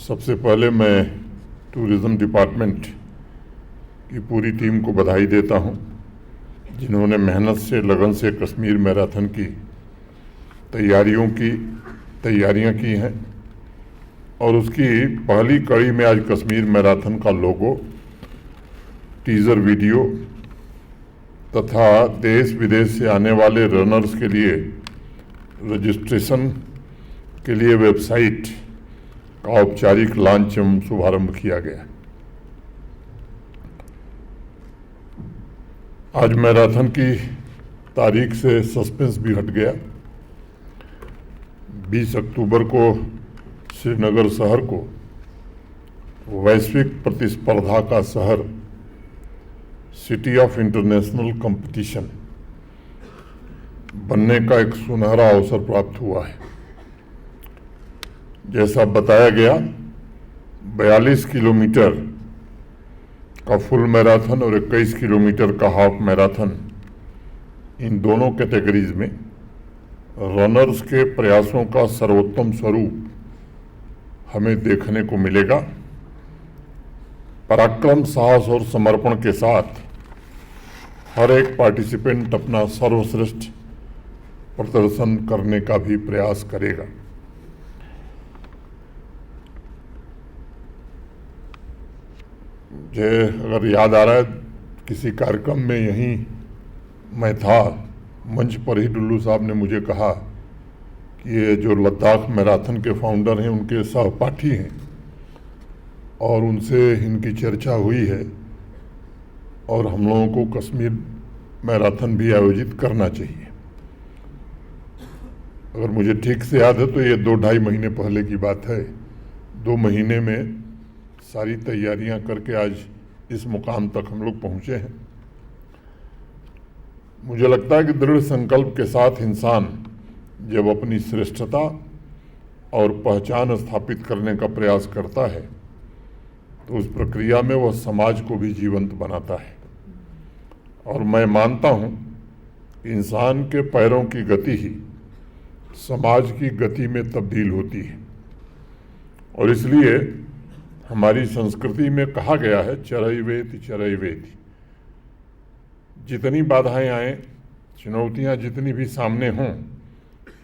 सबसे पहले मैं टूरिज़्म डिपार्टमेंट की पूरी टीम को बधाई देता हूं, जिन्होंने मेहनत से लगन से कश्मीर मैराथन की तैयारियां की हैं और उसकी पहली कड़ी में आज कश्मीर मैराथन का लोगो, टीज़र वीडियो तथा देश विदेश से आने वाले रनर्स के लिए रजिस्ट्रेशन के लिए वेबसाइट का औपचारिक लॉन्च एवं शुभारंभ किया गया। आज मैराथन की तारीख से सस्पेंस भी हट गया। 20 अक्टूबर को श्रीनगर शहर को वैश्विक प्रतिस्पर्धा का शहर, सिटी ऑफ इंटरनेशनल कंपटीशन बनने का एक सुनहरा अवसर प्राप्त हुआ है। जैसा बताया गया, 42 किलोमीटर का फुल मैराथन और 21 किलोमीटर का हाफ मैराथन, इन दोनों कैटेगरीज में रनर्स के प्रयासों का सर्वोत्तम स्वरूप हमें देखने को मिलेगा। पराक्रम, साहस और समर्पण के साथ हर एक पार्टिसिपेंट अपना सर्वश्रेष्ठ प्रदर्शन करने का भी प्रयास करेगा। मुझे अगर याद आ रहा है, किसी कार्यक्रम में यहीं मैं था, मंच पर ही डुल्लू साहब ने मुझे कहा कि ये जो लद्दाख मैराथन के फाउंडर हैं उनके सहपाठी हैं और उनसे इनकी चर्चा हुई है और हम लोगों को कश्मीर मैराथन भी आयोजित करना चाहिए। अगर मुझे ठीक से याद है तो ये 2-2.5 महीने पहले की बात है। 2 महीने में सारी तैयारियां करके आज इस मुकाम तक हम लोग पहुंचे हैं। मुझे लगता है कि दृढ़ संकल्प के साथ इंसान जब अपनी श्रेष्ठता और पहचान स्थापित करने का प्रयास करता है तो उस प्रक्रिया में वह समाज को भी जीवंत बनाता है। और मैं मानता हूं कि इंसान के पैरों की गति ही समाज की गति में तब्दील होती है। और इसलिए हमारी संस्कृति में कहा गया है, चरैवेति चरैवेति। जितनी बाधाएं आएं, चुनौतियां जितनी भी सामने हों,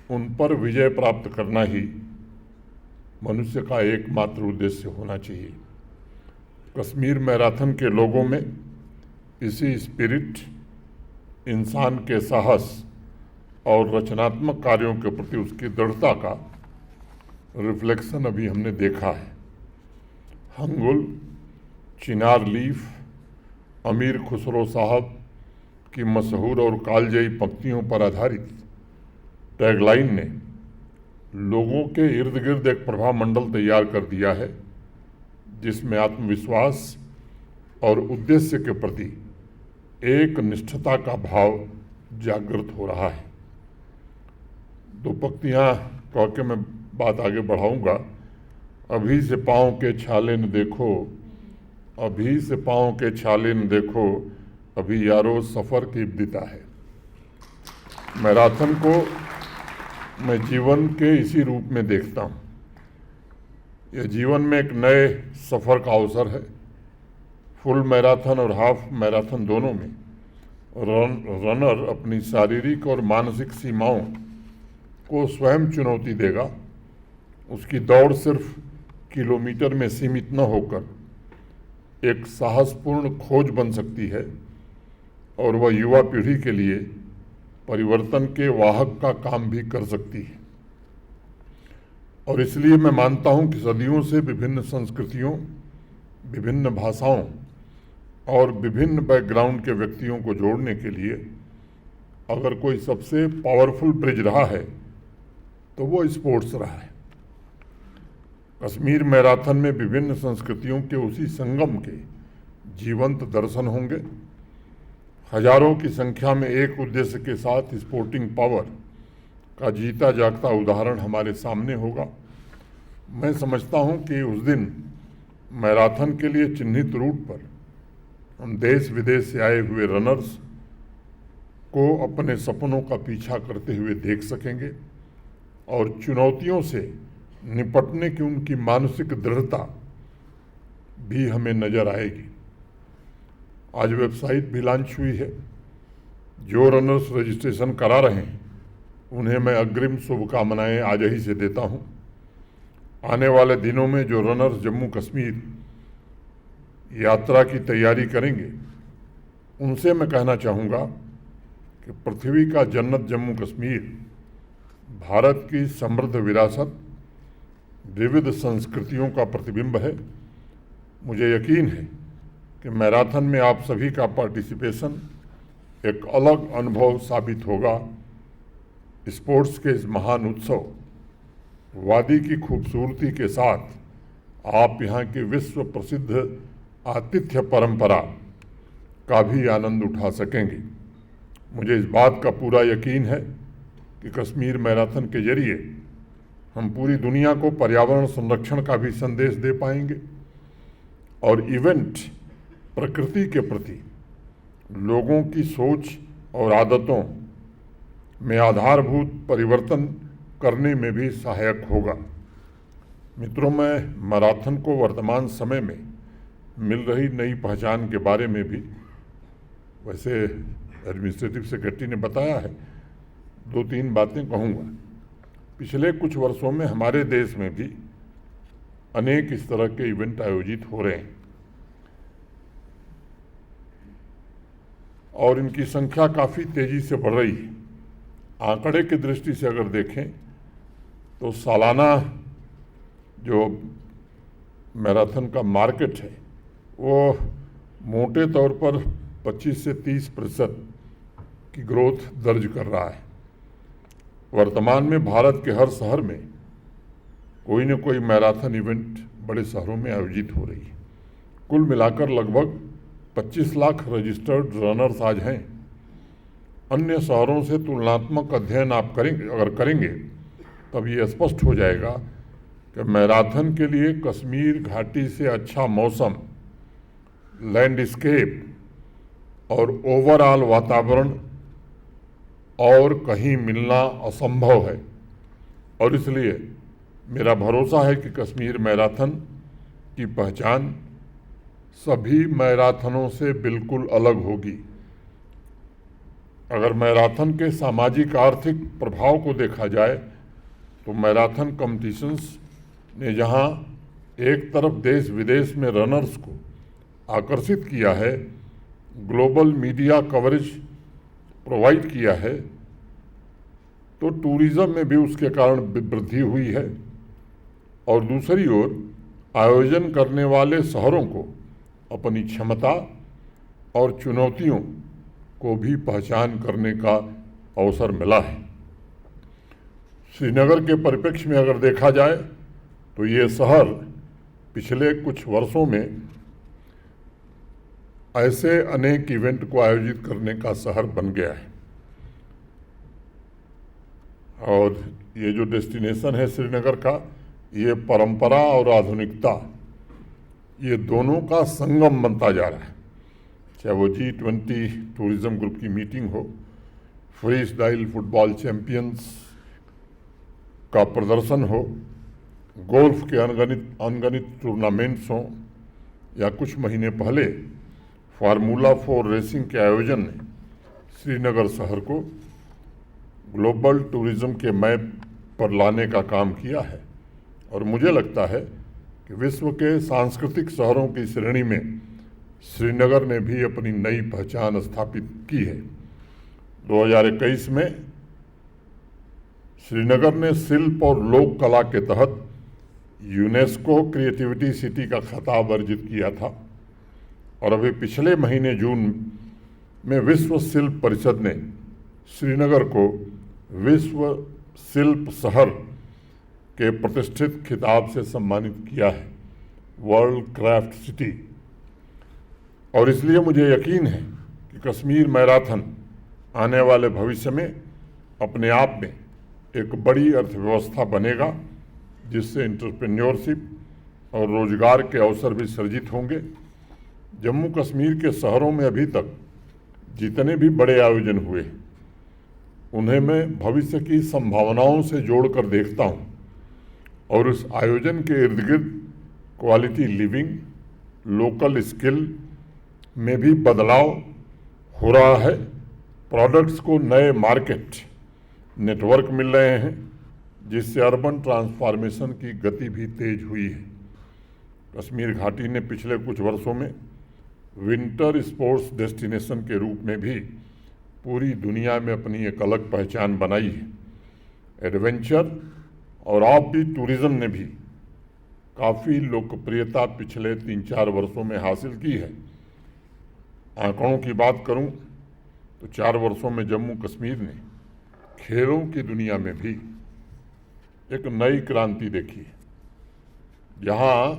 उन पर विजय प्राप्त करना ही मनुष्य का एकमात्र उद्देश्य होना चाहिए। कश्मीर मैराथन के लोगों में इसी स्पिरिट, इंसान के साहस और रचनात्मक कार्यों के प्रति उसकी दृढ़ता का रिफ्लेक्शन अभी हमने देखा है। हंगुल, चिनार लीफ, अमीर खुसरो साहब की मशहूर और कालजयी पंक्तियों पर आधारित टैगलाइन ने लोगों के इर्द गिर्द एक प्रभाव मंडल तैयार कर दिया है, जिसमें आत्मविश्वास और उद्देश्य के प्रति एक निष्ठता का भाव जागृत हो रहा है। 2 पंक्तियां कह के मैं बात आगे बढ़ाऊंगा। अभी से पाँव के छाले न देखो, अभी से पाँव के छाले न देखो, अभी यारो सफ़र की इब्तिदा है। मैराथन को मैं जीवन के इसी रूप में देखता हूँ। यह जीवन में एक नए सफ़र का अवसर है। फुल मैराथन और हाफ मैराथन दोनों में रनर अपनी शारीरिक और मानसिक सीमाओं को स्वयं चुनौती देगा। उसकी दौड़ सिर्फ किलोमीटर में सीमित न होकर एक साहसपूर्ण खोज बन सकती है और वह युवा पीढ़ी के लिए परिवर्तन के वाहक का काम भी कर सकती है। और इसलिए मैं मानता हूं कि सदियों से विभिन्न संस्कृतियों, विभिन्न भाषाओं और विभिन्न बैकग्राउंड के व्यक्तियों को जोड़ने के लिए अगर कोई सबसे पावरफुल ब्रिज रहा है तो वो स्पोर्ट्स रहा है। कश्मीर मैराथन में विभिन्न संस्कृतियों के उसी संगम के जीवंत दर्शन होंगे। हजारों की संख्या में एक उद्देश्य के साथ स्पोर्टिंग पावर का जीता जागता उदाहरण हमारे सामने होगा। मैं समझता हूं कि उस दिन मैराथन के लिए चिन्हित रूट पर हम देश विदेश से आए हुए रनर्स को अपने सपनों का पीछा करते हुए देख सकेंगे और चुनौतियों से निपटने की उनकी मानसिक दृढ़ता भी हमें नजर आएगी। आज वेबसाइट भी लॉन्च हुई है। जो रनर्स रजिस्ट्रेशन करा रहे हैं उन्हें मैं अग्रिम शुभकामनाएं आज ही से देता हूं। आने वाले दिनों में जो रनर्स जम्मू कश्मीर यात्रा की तैयारी करेंगे उनसे मैं कहना चाहूँगा कि पृथ्वी का जन्नत जम्मू कश्मीर भारत की समृद्ध विरासत, विविध संस्कृतियों का प्रतिबिंब है। मुझे यकीन है कि मैराथन में आप सभी का पार्टिसिपेशन एक अलग अनुभव साबित होगा। स्पोर्ट्स के इस महान उत्सव, वादी की खूबसूरती के साथ आप यहाँ की विश्व प्रसिद्ध आतिथ्य परंपरा का भी आनंद उठा सकेंगे। मुझे इस बात का पूरा यकीन है कि कश्मीर मैराथन के जरिए हम पूरी दुनिया को पर्यावरण संरक्षण का भी संदेश दे पाएंगे और इवेंट प्रकृति के प्रति लोगों की सोच और आदतों में आधारभूत परिवर्तन करने में भी सहायक होगा। मित्रों, मैं मैराथन को वर्तमान समय में मिल रही नई पहचान के बारे में भी, वैसे एडमिनिस्ट्रेटिव सेक्रेटरी ने बताया है, 2-3 बातें कहूँगा। पिछले कुछ वर्षों में हमारे देश में भी अनेक इस तरह के इवेंट आयोजित हो रहे हैं और इनकी संख्या काफ़ी तेज़ी से बढ़ रही है। आंकड़े की दृष्टि से अगर देखें तो सालाना जो मैराथन का मार्केट है वो मोटे तौर पर 25 से 30% की ग्रोथ दर्ज कर रहा है। वर्तमान में भारत के हर शहर में कोई न कोई मैराथन इवेंट बड़े शहरों में आयोजित हो रही है। कुल मिलाकर लगभग 25 लाख रजिस्टर्ड रनर्स आज हैं। अन्य शहरों से तुलनात्मक अध्ययन आप करेंगे तब ये स्पष्ट हो जाएगा कि मैराथन के लिए कश्मीर घाटी से अच्छा मौसम, लैंडस्केप और ओवरऑल वातावरण और कहीं मिलना असंभव है। और इसलिए मेरा भरोसा है कि कश्मीर मैराथन की पहचान सभी मैराथनों से बिल्कुल अलग होगी। अगर मैराथन के सामाजिक आर्थिक प्रभाव को देखा जाए तो मैराथन कॉम्पिटिशन्स ने जहां एक तरफ देश विदेश में रनर्स को आकर्षित किया है, ग्लोबल मीडिया कवरेज प्रोवाइड किया है, तो टूरिज्म में भी उसके कारण वृद्धि हुई है। और दूसरी ओर आयोजन करने वाले शहरों को अपनी क्षमता और चुनौतियों को भी पहचान करने का अवसर मिला है। श्रीनगर के परिप्रेक्ष्य में अगर देखा जाए तो ये शहर पिछले कुछ वर्षों में ऐसे अनेक इवेंट को आयोजित करने का शहर बन गया है। और ये जो डेस्टिनेशन है श्रीनगर का, ये परंपरा और आधुनिकता, ये दोनों का संगम बनता जा रहा है। चाहे वो G20 टूरिज्म ग्रुप की मीटिंग हो, फ्री स्टाइल फुटबॉल चैंपियंस का प्रदर्शन हो, गोल्फ के अनगणित टूर्नामेंट्स हों, या कुछ महीने पहले फार्मूला 4 रेसिंग के आयोजन ने श्रीनगर शहर को ग्लोबल टूरिज्म के मैप पर लाने का काम किया है। और मुझे लगता है कि विश्व के सांस्कृतिक शहरों की श्रेणी में श्रीनगर ने भी अपनी नई पहचान स्थापित की है। 2021 में श्रीनगर ने शिल्प और लोक कला के तहत यूनेस्को क्रिएटिविटी सिटी का खिताब अर्जित किया था। और अभी पिछले महीने जून में विश्व शिल्प परिषद ने श्रीनगर को विश्व शिल्प शहर के प्रतिष्ठित खिताब से सम्मानित किया है, वर्ल्ड क्राफ्ट सिटी। और इसलिए मुझे यकीन है कि कश्मीर मैराथन आने वाले भविष्य में अपने आप में एक बड़ी अर्थव्यवस्था बनेगा, जिससे एंटरप्रेन्योरशिप और रोजगार के अवसर भी सृजित होंगे। जम्मू कश्मीर के शहरों में अभी तक जितने भी बड़े आयोजन हुए उन्हें मैं भविष्य की संभावनाओं से जोड़कर देखता हूँ और उस आयोजन के इर्द गिर्द क्वालिटी लिविंग, लोकल स्किल में भी बदलाव हो रहा है। प्रोडक्ट्स को नए मार्केट नेटवर्क मिल रहे हैं, जिससे अर्बन ट्रांसफॉर्मेशन की गति भी तेज हुई है। कश्मीर घाटी ने पिछले कुछ वर्षों में विंटर स्पोर्ट्स डेस्टिनेशन के रूप में भी पूरी दुनिया में अपनी एक अलग पहचान बनाई है। एडवेंचर और ऑफ बीट टूरिज्म ने भी काफ़ी लोकप्रियता पिछले 3-4 वर्षों में हासिल की है। आंकड़ों की बात करूं तो 4 वर्षों में जम्मू कश्मीर ने खेलों की दुनिया में भी एक नई क्रांति देखी है। जहां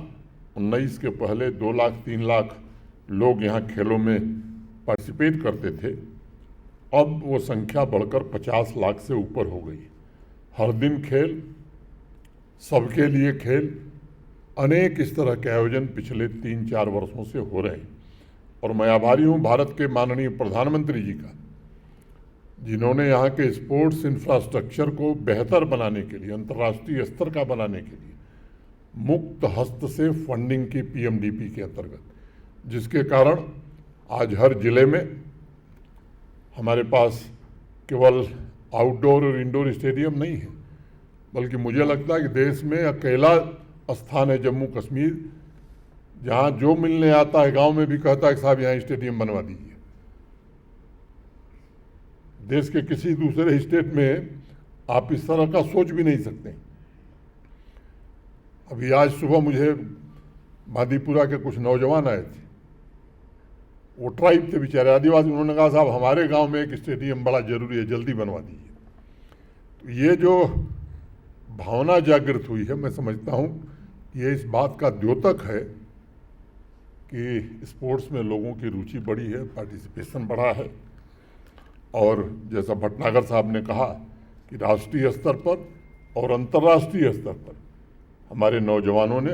19 के पहले 2 लाख 3 लाख लोग यहां खेलों में पार्टिसिपेट करते थे, अब वो संख्या बढ़कर 50 लाख से ऊपर हो गई। हर दिन खेल, सबके लिए खेल, अनेक इस तरह के आयोजन पिछले 3-4 वर्षों से हो रहे हैं। और मैं आभारी हूँ भारत के माननीय प्रधानमंत्री जी का, जिन्होंने यहाँ के स्पोर्ट्स इंफ्रास्ट्रक्चर को बेहतर बनाने के लिए, अंतर्राष्ट्रीय स्तर का बनाने के लिए मुक्त हस्त से फंडिंग की पीएमडीपी के अंतर्गत, जिसके कारण आज हर जिले में हमारे पास केवल आउटडोर और इंडोर स्टेडियम नहीं है, बल्कि मुझे लगता है कि देश में अकेला स्थान है जम्मू कश्मीर, जहां जो मिलने आता है गांव में भी कहता है कि साहब यहाँ स्टेडियम बनवा दीजिए। देश के किसी दूसरे स्टेट में आप इस तरह का सोच भी नहीं सकते। अभी आज सुबह मुझे बांदीपुरा के कुछ नौजवान आए थे, वो ट्राइब थे बेचारे, आदिवासी। उन्होंने कहा साहब हमारे गांव में एक स्टेडियम बड़ा जरूरी है, जल्दी बनवा दीजिए। तो ये जो भावना जागृत हुई है, मैं समझता हूँ ये इस बात का द्योतक है कि स्पोर्ट्स में लोगों की रुचि बढ़ी है, पार्टिसिपेशन बढ़ा है। और जैसा भटनागर साहब ने कहा कि राष्ट्रीय स्तर पर और अंतर्राष्ट्रीय स्तर पर हमारे नौजवानों ने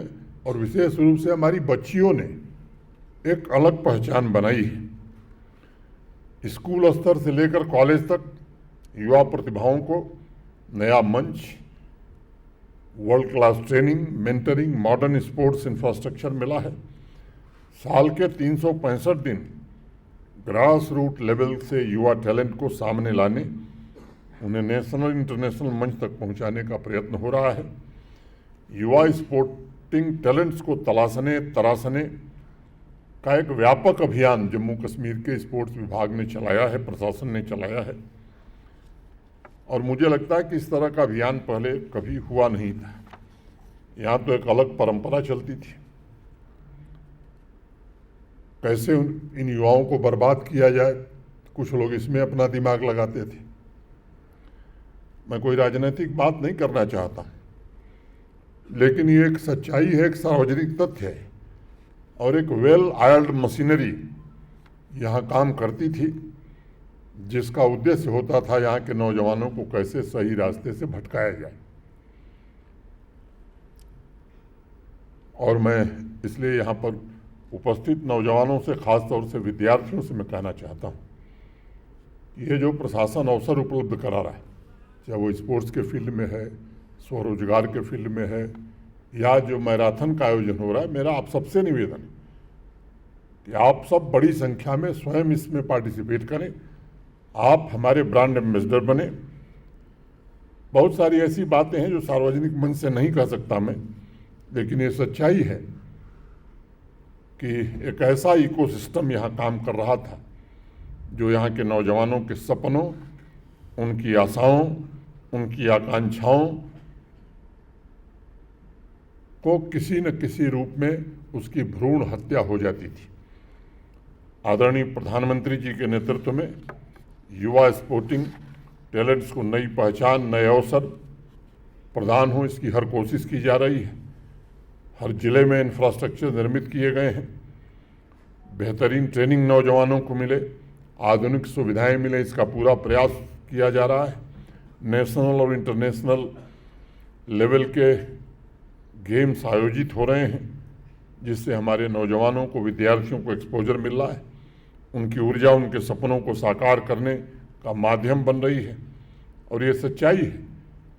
और विशेष रूप से हमारी बच्चियों ने एक अलग पहचान बनाई है। स्कूल स्तर से लेकर कॉलेज तक युवा प्रतिभाओं को नया मंच, world class training, mentoring, modern sports infrastructure मिला है। साल के 365 दिन ग्रास रूट लेवल से युवा टैलेंट को सामने लाने, उन्हें नेशनल इंटरनेशनल मंच तक पहुंचाने का प्रयत्न हो रहा है। युवा स्पोर्टिंग टैलेंट्स को तराशने का एक व्यापक अभियान जम्मू कश्मीर के स्पोर्ट्स विभाग ने चलाया है, प्रशासन ने चलाया है। और मुझे लगता है कि इस तरह का अभियान पहले कभी हुआ नहीं था। यहाँ तो एक अलग परंपरा चलती थी, कैसे इन युवाओं को बर्बाद किया जाए, कुछ लोग इसमें अपना दिमाग लगाते थे। मैं कोई राजनीतिक बात नहीं करना चाहता, लेकिन ये एक सच्चाई है, एक सार्वजनिक तथ्य है। और एक वेल आयल्ड मशीनरी यहाँ काम करती थी, जिसका उद्देश्य होता था यहाँ के नौजवानों को कैसे सही रास्ते से भटकाया जाए। और मैं इसलिए यहाँ पर उपस्थित नौजवानों से, खास तौर से विद्यार्थियों से मैं कहना चाहता हूँ, ये जो प्रशासन अवसर उपलब्ध करा रहा है, चाहे वो स्पोर्ट्स के फील्ड में है, स्वरोजगार के फील्ड में है, या जो मैराथन का आयोजन हो रहा है, मेरा आप सबसे निवेदन है कि आप सब बड़ी संख्या में स्वयं इसमें पार्टिसिपेट करें। आप हमारे ब्रांड एम्बेसडर बने। बहुत सारी ऐसी बातें हैं जो सार्वजनिक मंच से नहीं कह सकता मैं, लेकिन ये सच्चाई है कि एक ऐसा इकोसिस्टम यहाँ काम कर रहा था जो यहाँ के नौजवानों के सपनों, उनकी आशाओं, उनकी आकांक्षाओं को किसी न किसी रूप में उसकी भ्रूण हत्या हो जाती थी। आदरणीय प्रधानमंत्री जी के नेतृत्व में युवा स्पोर्टिंग टैलेंट्स को नई पहचान, नए अवसर प्रदान हो, इसकी हर कोशिश की जा रही है। हर जिले में इंफ्रास्ट्रक्चर निर्मित किए गए हैं, बेहतरीन ट्रेनिंग नौजवानों को मिले, आधुनिक सुविधाएं मिले, इसका पूरा प्रयास किया जा रहा है। नेशनल और इंटरनेशनल लेवल के गेम्स आयोजित हो रहे हैं, जिससे हमारे नौजवानों को, विद्यार्थियों को एक्सपोजर मिल रहा है, उनकी ऊर्जा, उनके सपनों को साकार करने का माध्यम बन रही है। और ये सच्चाई है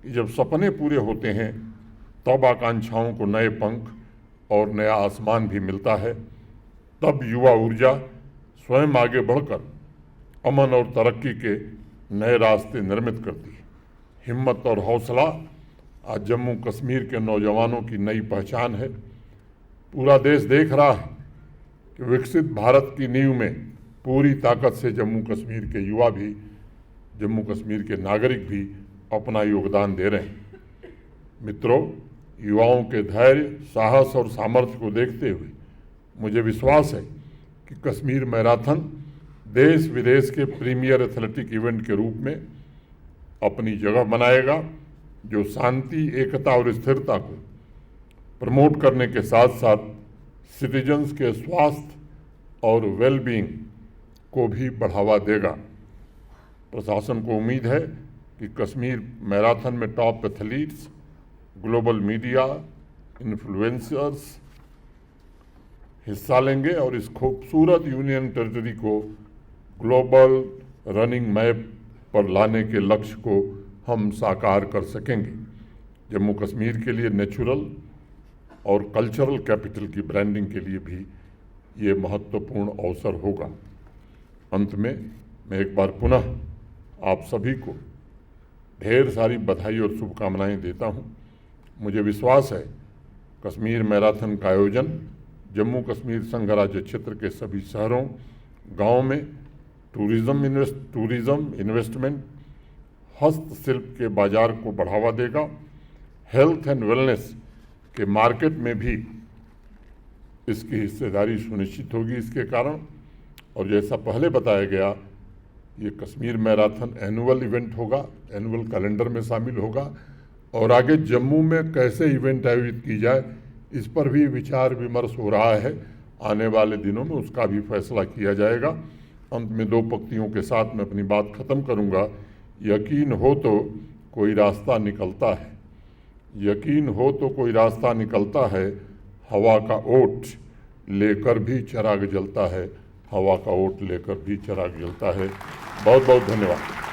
कि जब सपने पूरे होते हैं तब आकांक्षाओं को नए पंख और नया आसमान भी मिलता है। तब युवा ऊर्जा स्वयं आगे बढ़कर अमन और तरक्की के नए रास्ते निर्मित करती है। हिम्मत और हौसला आज जम्मू कश्मीर के नौजवानों की नई पहचान है। पूरा देश देख रहा है कि विकसित भारत की नींव में पूरी ताकत से जम्मू कश्मीर के युवा भी, जम्मू कश्मीर के नागरिक भी अपना योगदान दे रहे हैं। मित्रों, युवाओं के धैर्य, साहस और सामर्थ्य को देखते हुए मुझे विश्वास है कि कश्मीर मैराथन देश विदेश के प्रीमियर एथलेटिक इवेंट के रूप में अपनी जगह बनाएगा, जो शांति, एकता और स्थिरता को प्रमोट करने के साथ साथ सिटीजन्स के स्वास्थ्य और वेलबींग को भी बढ़ावा देगा। प्रशासन को उम्मीद है कि कश्मीर मैराथन में top athletes, global media, influencers हिस्सा लेंगे और इस खूबसूरत यूनियन टेरिटरी को ग्लोबल रनिंग मैप पर लाने के लक्ष्य को हम साकार कर सकेंगे। जम्मू कश्मीर के लिए नेचुरल और कल्चरल कैपिटल की ब्रांडिंग के लिए भी ये महत्वपूर्ण अवसर होगा। अंत में मैं एक बार पुनः आप सभी को ढेर सारी बधाई और शुभकामनाएं देता हूं। मुझे विश्वास है कश्मीर मैराथन का आयोजन जम्मू कश्मीर संघ राज्य क्षेत्र के सभी शहरों, गांवों में टूरिज्म इन्वेस्टमेंट, हस्तशिल्प के बाजार को बढ़ावा देगा। हेल्थ एंड वेलनेस के मार्केट में भी इसकी हिस्सेदारी सुनिश्चित होगी इसके कारण। और जैसा पहले बताया गया, ये कश्मीर मैराथन एनुअल इवेंट होगा, एनुअल कैलेंडर में शामिल होगा और आगे जम्मू में कैसे इवेंट आयोजित की जाए इस पर भी विचार विमर्श हो रहा है। आने वाले दिनों में उसका भी फैसला किया जाएगा। अंत में दो पंक्तियों के साथ मैं अपनी बात खत्म करूंगा। यकीन हो तो कोई रास्ता निकलता है, यकीन हो तो कोई रास्ता निकलता है, हवा का ओट लेकर भी चिराग जलता है, हवा का ओट लेकर भी चिराग जलता है। बहुत बहुत धन्यवाद।